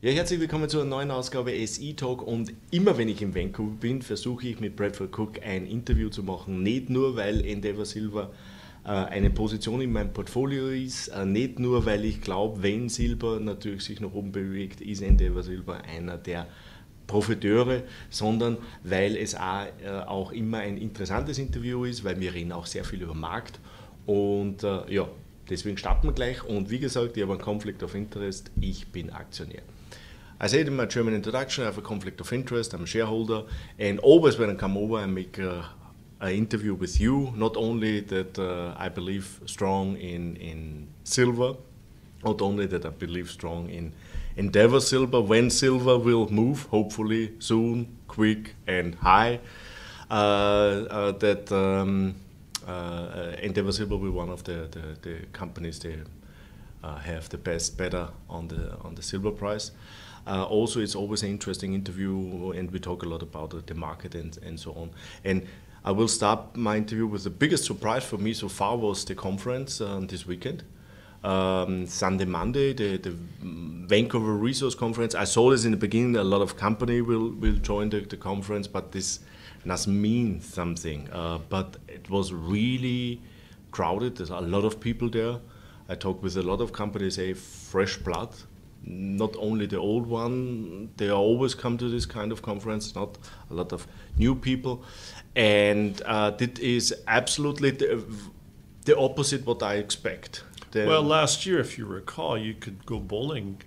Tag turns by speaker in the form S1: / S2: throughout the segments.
S1: Ja, herzlich willkommen zu einer neuen Ausgabe SI Talk und immer wenn ich in Vancouver bin, versuche ich mit Bradford Cooke ein Interview zu machen. Nicht nur, weil Endeavour Silver eine Position in meinem Portfolio ist, nicht nur, weil ich glaube, wenn Silber natürlich sich nach oben bewegt, ist Endeavour Silver einer der Profiteure, sondern weil es auch immer ein interessantes Interview ist, weil wir reden auch sehr viel über Markt und ja, deswegen starten wir gleich und wie gesagt, ich habe einen Conflict of Interest, ich bin Aktionär. I said in my German introduction, I have a conflict of interest, I'm a shareholder, and always when I come over I make an interview with you, not only that I believe strong in silver, not only that I believe strong in Endeavour Silver, when silver will move, hopefully soon, quick and high, that Endeavour Silver will be one of the companies that have the best better on the silver price. Also, it's always an interesting interview, and we talk a lot about the market and so on. And I will start my interview with the biggest surprise for me so far was the conference this weekend. Sunday, Monday, the Vancouver Resource Conference. I saw this in the beginning, a lot of company will join the conference, but this doesn't mean something. But it was really crowded, there's a lot of people there. I talked with a lot of companies, fresh blood. Not only the old one, they always come to this kind of conference, not a lot of new people. And that is absolutely the opposite what I expect.
S2: Well, last year, if you recall, you could go bowling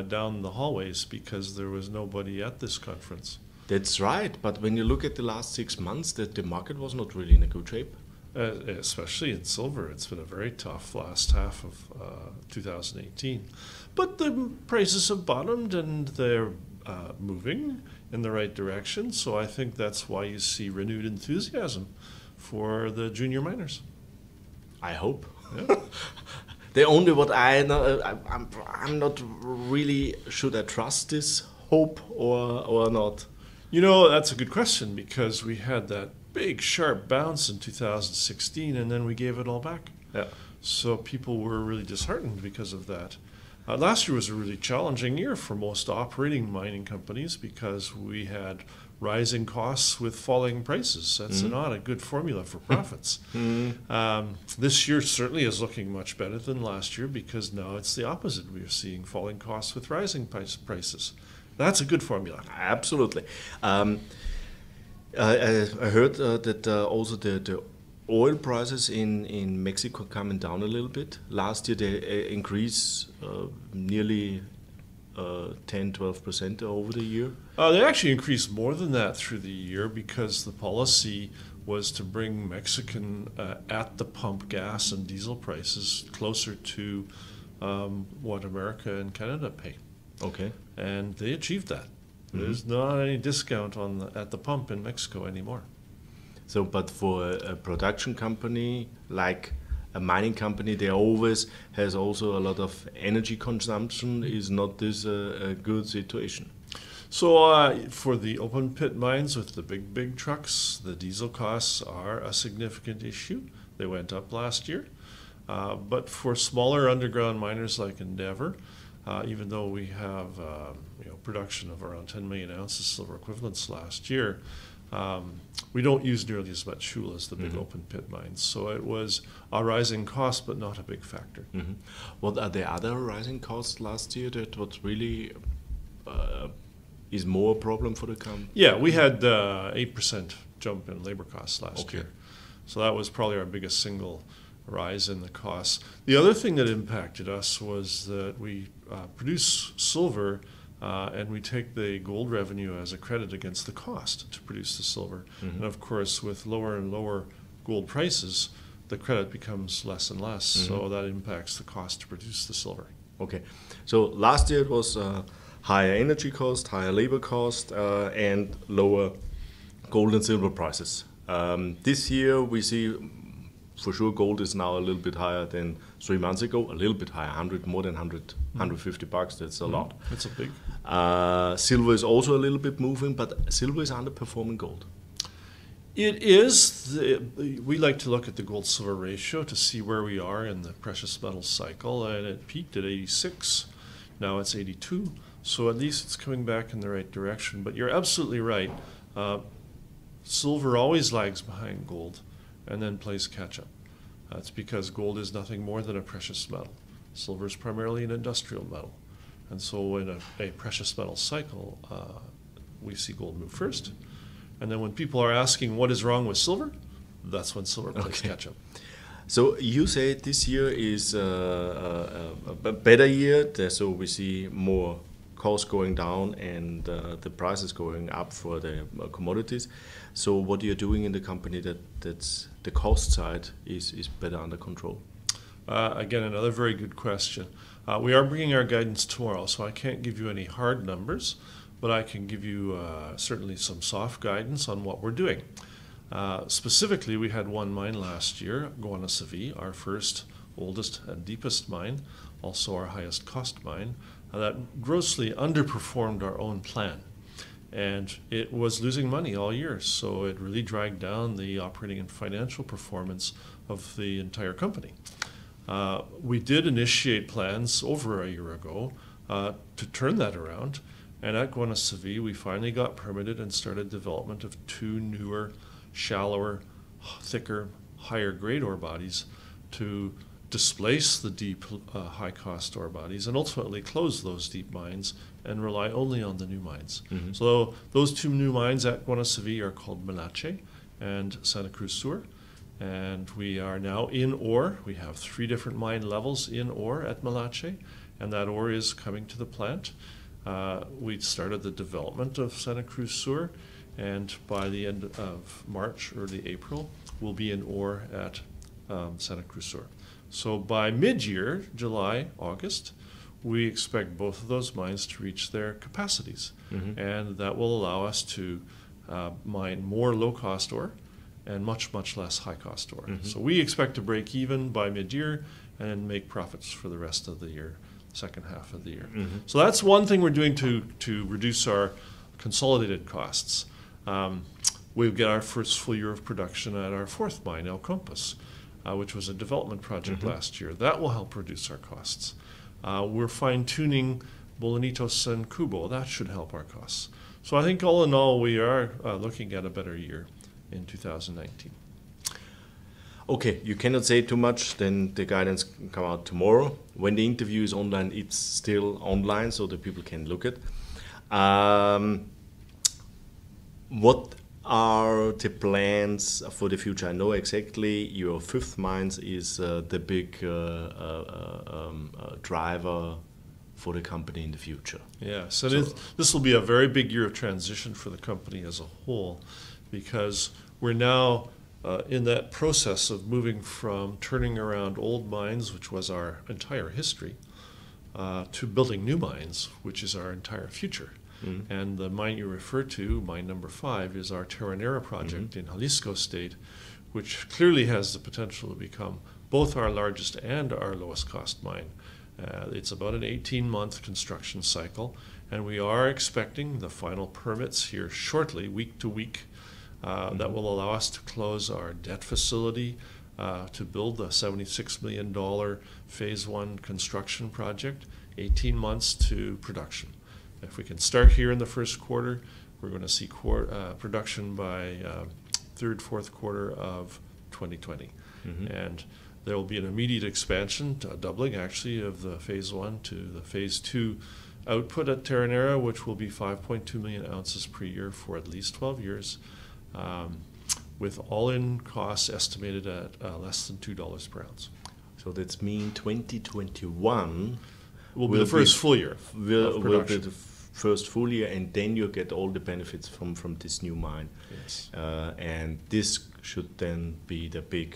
S2: down the hallways because there was nobody at this conference.
S1: That's right, but when you look at the last 6 months, the market was not really in a good shape.
S2: Especially in silver, it's been a very tough last half of 2018. But the prices have bottomed and they're moving in the right direction. So I think that's why you see renewed enthusiasm for the junior miners.
S1: I hope.
S2: Yeah.
S1: The only what I'm not really, should I trust this hope or not?
S2: You know, that's a good question because we had that big sharp bounce in 2016 and then we gave it all back.
S1: Yeah.
S2: So people were really disheartened because of that. Last year was a really challenging year for most operating mining companies because we had rising costs with falling prices. That's not a good formula for profits. This year certainly is looking much better than last year because now it's the opposite. We are seeing falling costs with rising prices. That's a good formula.
S1: Absolutely. I heard that also the oil prices in Mexico coming down a little bit. Last year they increased nearly 10-12% over the year.
S2: They actually increased more than that through the year because the policy was to bring Mexican at the pump gas and diesel prices closer to what America and Canada pay.
S1: Okay.
S2: And they achieved that. There's not any discount at the pump in Mexico anymore.
S1: So, but for a production company like a mining company, they always has also a lot of energy consumption. Is not this a good situation?
S2: So for the open pit mines with the big trucks, the diesel costs are a significant issue. They went up last year. But for smaller underground miners like Endeavour, even though we have production of around 10 million ounces silver equivalents last year, we don't use nearly as much fuel as the big open pit mines. So it was a rising cost, but not a big factor.
S1: What are the other rising costs last year that what really is more a problem for the company?
S2: Yeah, we had 8% jump in labor costs last year. So that was probably our biggest single rise in the costs. The other thing that impacted us was that we produce silver and we take the gold revenue as a credit against the cost to produce the silver. And of course, with lower and lower gold prices, the credit becomes less and less. So that impacts the cost to produce the silver.
S1: Okay. So last year it was higher energy cost, higher labor cost, and lower gold and silver prices. This year we see for sure gold is now a little bit higher than 3 months ago, a little bit higher, more than 150 bucks, that's a lot.
S2: That's a big.
S1: Silver is also a little bit moving, but silver is underperforming gold.
S2: It is. We like to look at the gold-silver ratio to see where we are in the precious metal cycle, and it peaked at 86. Now it's 82. So at least it's coming back in the right direction. But you're absolutely right. Silver always lags behind gold and then plays catch-up. That's because gold is nothing more than a precious metal. Silver is primarily an industrial metal. And so in a precious metal cycle, we see gold move first. And then when people are asking what is wrong with silver, that's when silver plays catch-up.
S1: So you say this year is a better year, so we see more costs going down and the prices going up for the commodities. So what you're doing in the company that's the cost side is better under control?
S2: Again, another very good question. We are bringing our guidance tomorrow, so I can't give you any hard numbers, but I can give you certainly some soft guidance on what we're doing. Specifically, we had one mine last year, Guanaceví, our first, oldest, and deepest mine, also our highest cost mine, that grossly underperformed our own plan. And it was losing money all year, so it really dragged down the operating and financial performance of the entire company. We did initiate plans over a year ago to turn that around, and at Guanaceví we finally got permitted and started development of two newer, shallower, thicker, higher grade ore bodies to displace the deep, high-cost ore bodies and ultimately close those deep mines and rely only on the new mines. Mm-hmm. So those two new mines at Guanaceví are called Melache and Santa Cruz Sur, and we are now in ore. We have 3 different mine levels in ore at Melache, and that ore is coming to the plant. We started the development of Santa Cruz Sur, and by the end of March, early April, we'll be in ore at Santa Cruz Sur. So by mid-year, July, August, we expect both of those mines to reach their capacities. Mm-hmm. And that will allow us to mine more low-cost ore and much, much less high-cost ore. Mm-hmm. So we expect to break even by mid-year and make profits for the rest of the year, second half of the year. Mm-hmm. So that's one thing we're doing to reduce our consolidated costs. We'll get our first full year of production at our 4th mine, El Compass, which was a development project last year. That will help reduce our costs. We're fine-tuning Bolanitos and Cubo. That should help our costs. So I think all in all, we are looking at a better year in 2019.
S1: Okay, you cannot say too much, then the guidance can come out tomorrow. When the interview is online, it's still online, so that people can look at. What are the plans for the future? I know exactly your 5th mines is the big driver for the company in the future.
S2: Yeah, so this will be a very big year of transition for the company as a whole, because we're now in that process of moving from turning around old mines, which was our entire history, to building new mines, which is our entire future. Mm-hmm. And the mine you refer to, mine number 5, is our Terronera project in Jalisco State, which clearly has the potential to become both our largest and our lowest cost mine. It's about an 18-month construction cycle, and we are expecting the final permits here shortly, week to week, that will allow us to close our debt facility to build the $76 million Phase 1 construction project, 18 months to production. If we can start here in the first quarter, we're going to see production by 3rd, 4th quarter of 2020. Mm-hmm. And there will be an immediate expansion, a doubling actually, of the Phase 1 to the Phase 2 output at Terronera, which will be 5.2 million ounces per year for at least 12 years, with all-in costs estimated at less than $2 per ounce.
S1: So that's mean 2021
S2: will be the first full year of
S1: will be the first full year, and then you get all the benefits from this new mine.
S2: Yes.
S1: And this should then be the big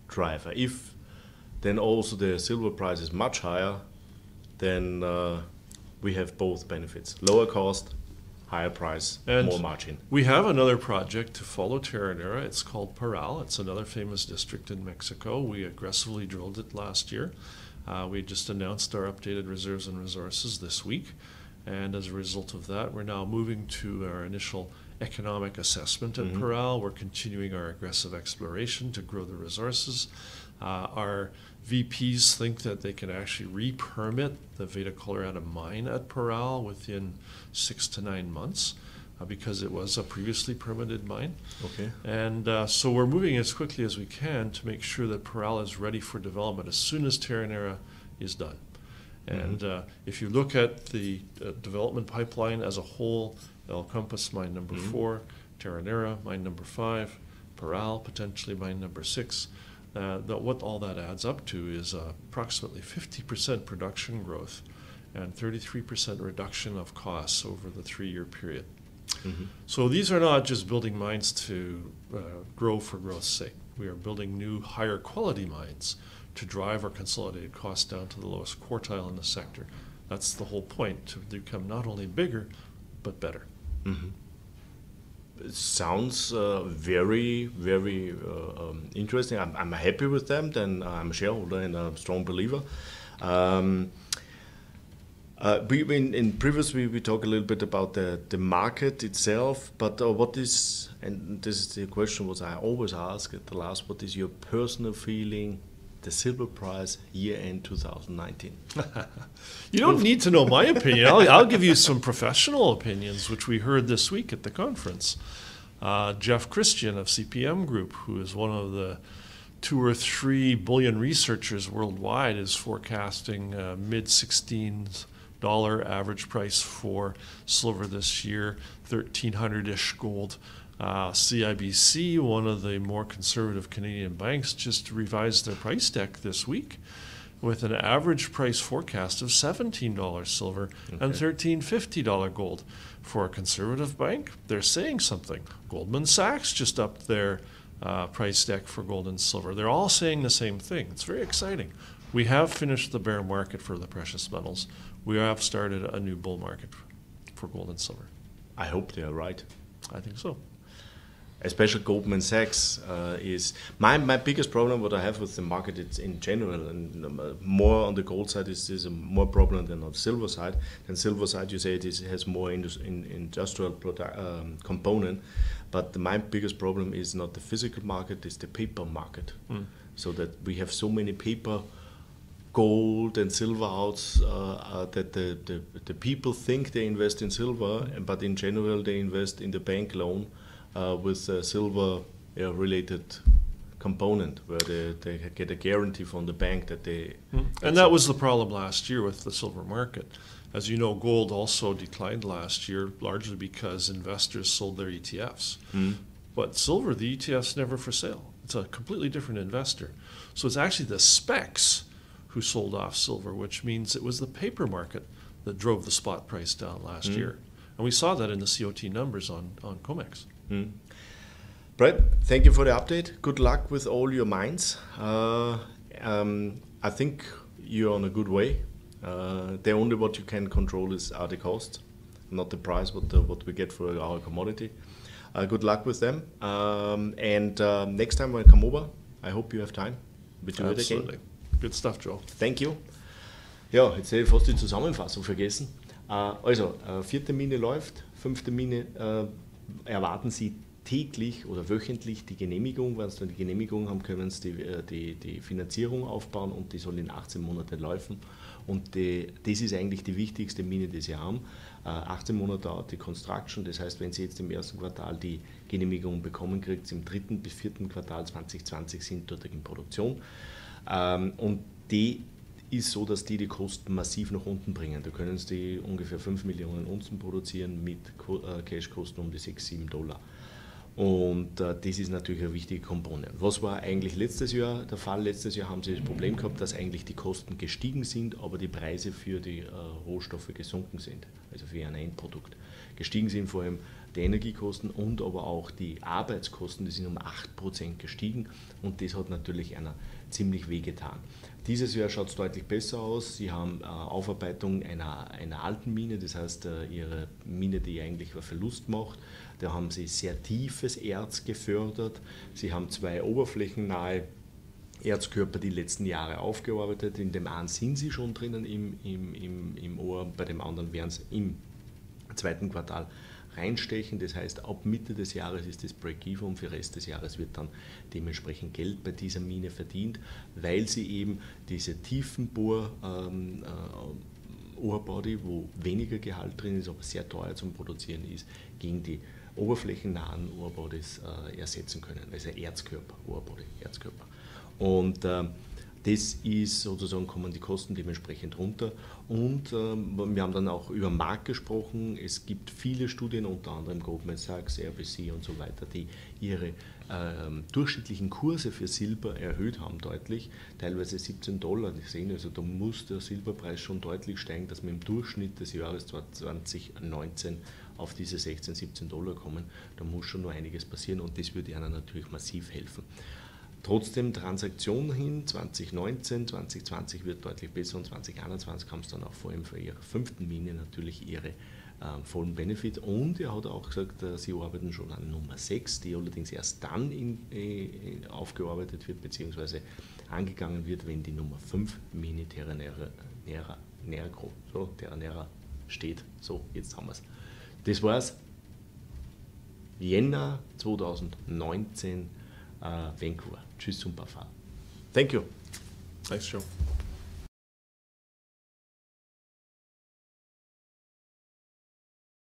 S1: driver. If then also the silver price is much higher, then we have both benefits: lower cost, higher price, and more margin.
S2: We have another project to follow Terronera. It's called Parral. It's another famous district in Mexico. We aggressively drilled it last year. We just announced our updated reserves and resources this week, and as a result of that, we're now moving to our initial economic assessment at Peral. We're continuing our aggressive exploration to grow the resources. Our VPs think that they can actually re-permit the Veta Colorada mine at Peral within 6 to 9 months because it was a previously permitted mine.
S1: Okay.
S2: And so we're moving as quickly as we can to make sure that Peral is ready for development as soon as Terronera is done. And if you look at the development pipeline as a whole, El Compass mine number 4, Terronera mine number 5, Peral potentially mine number 6. What all that adds up to is approximately 50% production growth and 33% reduction of costs over the 3-year period. So these are not just building mines to grow for growth's sake. We are building new, higher quality mines to drive our consolidated costs down to the lowest quartile in the sector. That's the whole point, to become not only bigger, but better.
S1: It sounds very, very interesting. I'm happy with them. Then I'm a shareholder and a strong believer. In previous we talked a little bit about the market itself, but what is, and this is the question what I always ask at the last, what is your personal feeling, the silver price year-end 2019?
S2: You don't need to know my opinion. I'll give you some professional opinions, which we heard this week at the conference. Jeff Christian of CPM Group, who is one of the 2 or 3 bullion researchers worldwide, is forecasting mid-16s dollar average price for silver this year, 1,300-ish gold. CIBC, one of the more conservative Canadian banks, just revised their price deck this week with an average price forecast of $17 silver and $13.50 gold. For a conservative bank, they're saying something. Goldman Sachs just upped their price deck for gold and silver. They're all saying the same thing. It's very exciting. We have finished the bear market for the precious metals. We have started a new bull market for gold and silver.
S1: I hope they are right.
S2: I think so.
S1: Especially Goldman Sachs is my biggest problem. What I have with the market, it's in general, and more on the gold side is a more problem than on the silver side. And silver side, you say it has more industrial component, but my biggest problem is not the physical market; it's the paper market. So that we have so many paper, gold and silver outs that the people think they invest in silver, but in general they invest in the bank loan. With a silver-related component, where they get a guarantee from the bank that they...
S2: And that was the problem last year with the silver market. As you know, gold also declined last year, largely because investors sold their ETFs. But silver, the ETF's never for sale. It's a completely different investor. So it's actually the specs who sold off silver, which means it was the paper market that drove the spot price down last year. And we saw that in the COT numbers on COMEX.
S1: Brad, thank you for the update. Good luck with all your mines. I think you're on a good way. The only what you can control are the costs, not the price, but what we get for our commodity. Good luck with them. And next time when I come over, I hope you have time. We do it again.
S2: Good stuff, Joe.
S1: Thank you. Ja, jetzt hätte ich fast die Zusammenfassung vergessen. Also, 4. Mine läuft, 5. Mine erwarten Sie täglich oder wöchentlich die Genehmigung. Wenn Sie dann die Genehmigung haben, können Sie die Finanzierung aufbauen und die soll in 18 Monaten laufen. Und das ist eigentlich die wichtigste Mine, die Sie haben. 18 Monate dauert die Construction, das heißt, wenn Sie jetzt im ersten Quartal die Genehmigung bekommen, kriegt Sie im 3. bis 4. Quartal 2020 sind dort in Produktion. Und die ist so, dass die Kosten massiv nach unten bringen. Da können Sie ungefähr 5 Millionen Unzen produzieren mit Cashkosten um die $6-7. Und das ist natürlich eine wichtige Komponente. Was war eigentlich letztes Jahr der Fall? Letztes Jahr haben Sie das Problem gehabt, dass eigentlich die Kosten gestiegen sind, aber die Preise für die Rohstoffe gesunken sind, also für ein Endprodukt. Gestiegen sind vor allem die Energiekosten und aber auch die Arbeitskosten, die sind um 8% gestiegen und das hat natürlich einer ziemlich wehgetan. Dieses Jahr schaut es deutlich besser aus. Sie haben Aufarbeitung einer alten Mine, das heißt Ihre Mine, die eigentlich einen Verlust macht. Da haben Sie sehr tiefes Erz gefördert. Sie haben 2 oberflächennahe Erzkörper die letzten Jahre aufgearbeitet. In dem einen sind Sie schon drinnen im Ohr, bei dem anderen werden Sie im 2. Quartal reinstechen. Das heißt, ab Mitte des Jahres ist das Break-Even und für den Rest des Jahres wird dann dementsprechend Geld bei dieser Mine verdient, weil sie eben diese Tiefenbohr Orebody, wo weniger Gehalt drin ist, aber sehr teuer zum Produzieren ist, gegen die oberflächennahen Orebodies ersetzen können, also Erzkörper, Orebody, Erzkörper. Und das ist sozusagen, kommen die Kosten dementsprechend runter. Und wir haben dann auch über den Markt gesprochen. Es gibt viele Studien, unter anderem Goldman Sachs, RBC und so weiter, die ihre durchschnittlichen Kurse für Silber erhöht haben deutlich, teilweise $17. Die sehen, also da muss der Silberpreis schon deutlich steigen, dass wir im Durchschnitt des Jahres 2019 auf diese $16-17 kommen. Da muss schon noch einiges passieren und das würde ihnen natürlich massiv helfen. Trotzdem Transaktionen hin, 2019, 2020 wird deutlich besser und 2021 haben sie dann auch vor allem für ihre 5. Mine natürlich ihre vollen Benefit. Und er hat auch gesagt, sie arbeiten schon an Nummer 6, die allerdings erst dann aufgearbeitet wird bzw. angegangen wird, wenn die Nummer 5 Mine Terra Nera steht. So, jetzt haben wir es. Das war's. Jänner 2019. Vancouver. Tschüss und Baba. Thank you.
S2: Thanks, Joe.